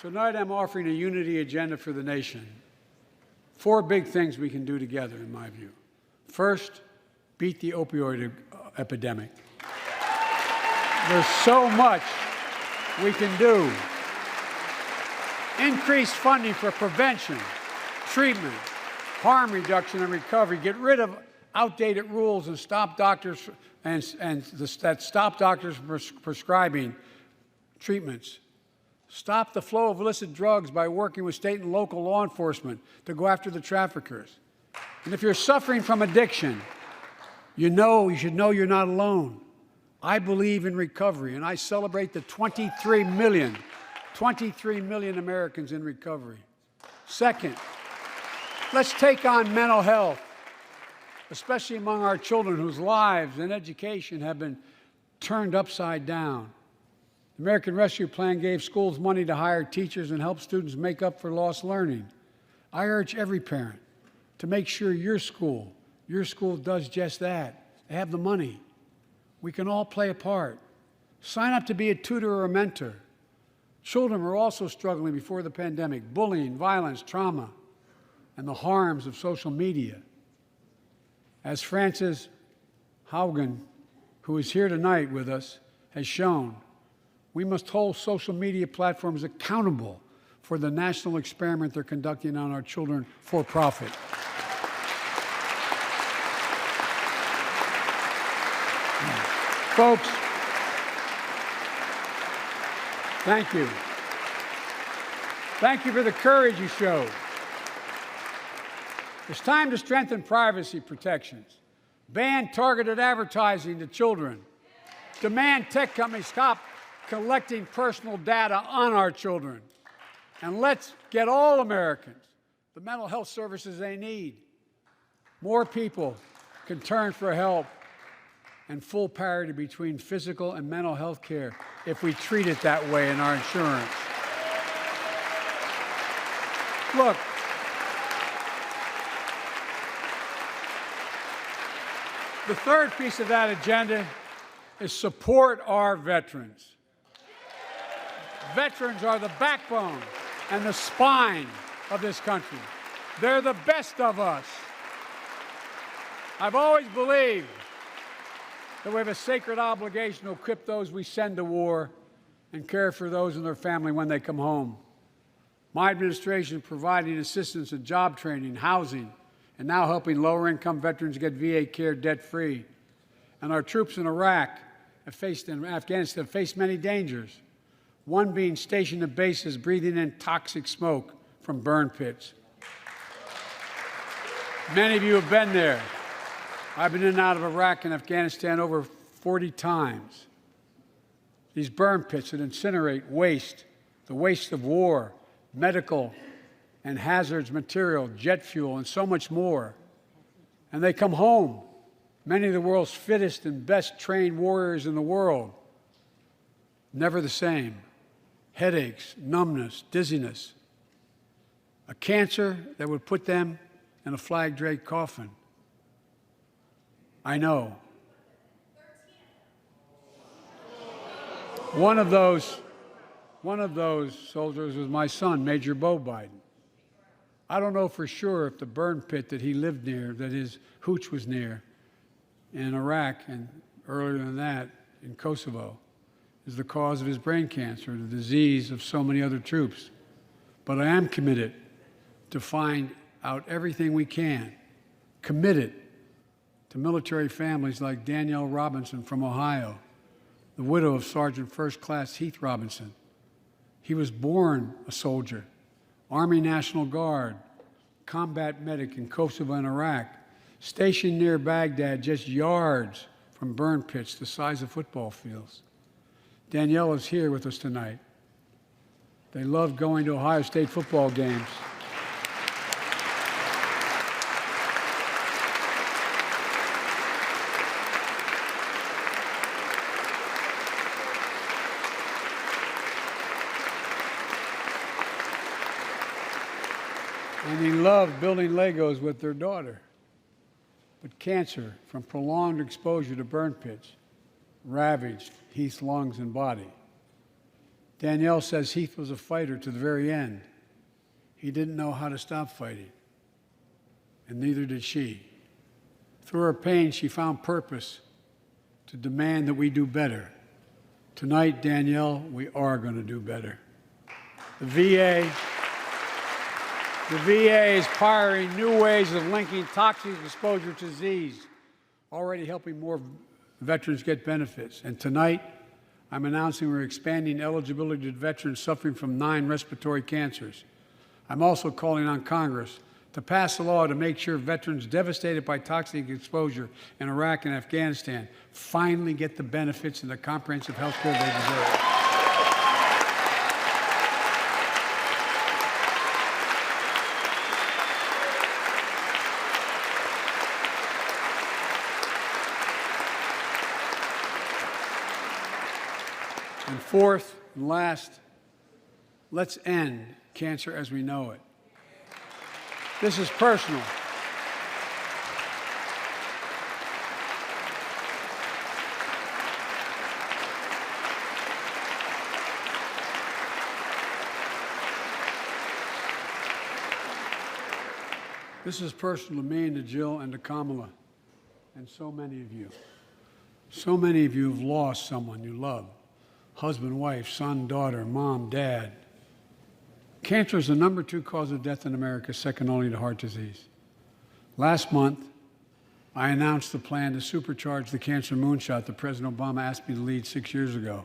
Tonight I'm offering a unity agenda for the nation. 4 big things we can do together, in my view. First, beat the opioid epidemic. There's so much we can do. Increase funding for prevention, treatment, harm reduction, and recovery. Get rid of outdated rules and stop doctors from prescribing treatments. Stop the flow of illicit drugs by working with state and local law enforcement to go after the traffickers. And if you're suffering from addiction, you should know you're not alone. I believe in recovery, and I celebrate the 23 million Americans in recovery. Second, let's take on mental health, especially among our children whose lives and education have been turned upside down. The American Rescue Plan gave schools money to hire teachers and help students make up for lost learning. I urge every parent to make sure your school does just that. They have the money. We can all play a part. Sign up to be a tutor or a mentor. Children were also struggling before the pandemic: bullying, violence, trauma, and the harms of social media. As Frances Haugen, who is here tonight with us, has shown, we must hold social media platforms accountable for the national experiment they're conducting on our children for profit. Folks, thank you. Thank you for the courage you showed. It's time to strengthen privacy protections, ban targeted advertising to children, demand tech companies stop collecting personal data on our children, and let's get all Americans the mental health services they need. More people can turn for help and full parity between physical and mental health care if we treat it that way in our insurance. Look, the third piece of that agenda is support our veterans. Veterans are the backbone and the spine of this country. They're the best of us. I've always believed that we have a sacred obligation to equip those we send to war and care for those in their family when they come home. My administration is providing assistance in job training, housing, and now helping lower-income veterans get VA care debt-free. And our troops in Iraq and Afghanistan have faced many dangers, one being stationed at bases breathing in toxic smoke from burn pits. Many of you have been there. I've been in and out of Iraq and Afghanistan over 40 times. These burn pits that incinerate waste, the waste of war, medical and hazardous material, jet fuel, and so much more. And they come home, many of the world's fittest and best trained warriors in the world, never the same. Headaches, numbness, dizziness, a cancer that would put them in a flag-draped coffin. I know. One of those soldiers was my son, Major Bo Biden. I don't know for sure if the burn pit that he lived near, that his hooch was near in Iraq and earlier than that in Kosovo, is the cause of his brain cancer, the disease of so many other troops. But I am committed to find out everything we can, committed to military families like Danielle Robinson from Ohio, the widow of Sergeant First Class Heath Robinson. He was born a soldier, Army National Guard, combat medic in Kosovo and Iraq, stationed near Baghdad, just yards from burn pits the size of football fields. Danielle is here with us tonight. They loved going to Ohio State football games. And he loved building Legos with their daughter. But cancer from prolonged exposure to burn pits ravaged Heath's lungs and body. Danielle says Heath was a fighter to the very end. He didn't know how to stop fighting, and neither did she. Through her pain, she found purpose to demand that we do better. Tonight, Danielle, we are going to do better. The VA is pioneering new ways of linking toxic exposure to disease, already helping more veterans get benefits. And tonight, I'm announcing we're expanding eligibility to veterans suffering from 9 respiratory cancers. I'm also calling on Congress to pass a law to make sure veterans devastated by toxic exposure in Iraq and Afghanistan finally get the benefits and the comprehensive health care they deserve. And fourth and last, let's end cancer as we know it. This is personal. This is personal to me and to Jill and to Kamala and so many of you. So many of you have lost someone you love. Husband, wife, son, daughter, mom, dad. Cancer is the #2 cause of death in America, second only to heart disease. Last month, I announced the plan to supercharge the cancer moonshot that President Obama asked me to lead 6 years ago.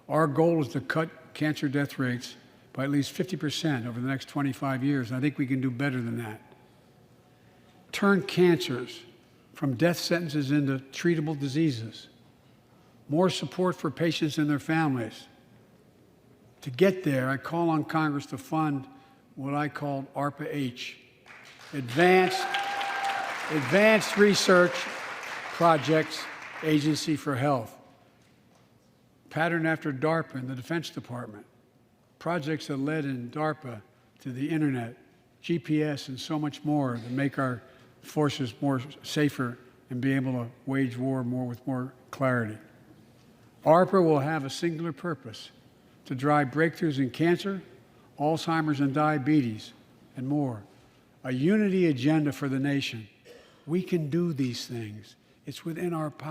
Our goal is to cut cancer death rates by at least 50% over the next 25 years, and I think we can do better than that. Turn cancers from death sentences into treatable diseases. More support for patients and their families. To get there, I call on Congress to fund what I call ARPA-H, Advanced Research Projects Agency for Health, patterned after DARPA and the Defense Department. Projects that led in DARPA to the internet, GPS, and so much more to make our forces more safer and be able to wage war with more clarity. ARPA will have a singular purpose: to drive breakthroughs in cancer, Alzheimer's and diabetes, and more. A unity agenda for the nation. We can do these things. It's within our power.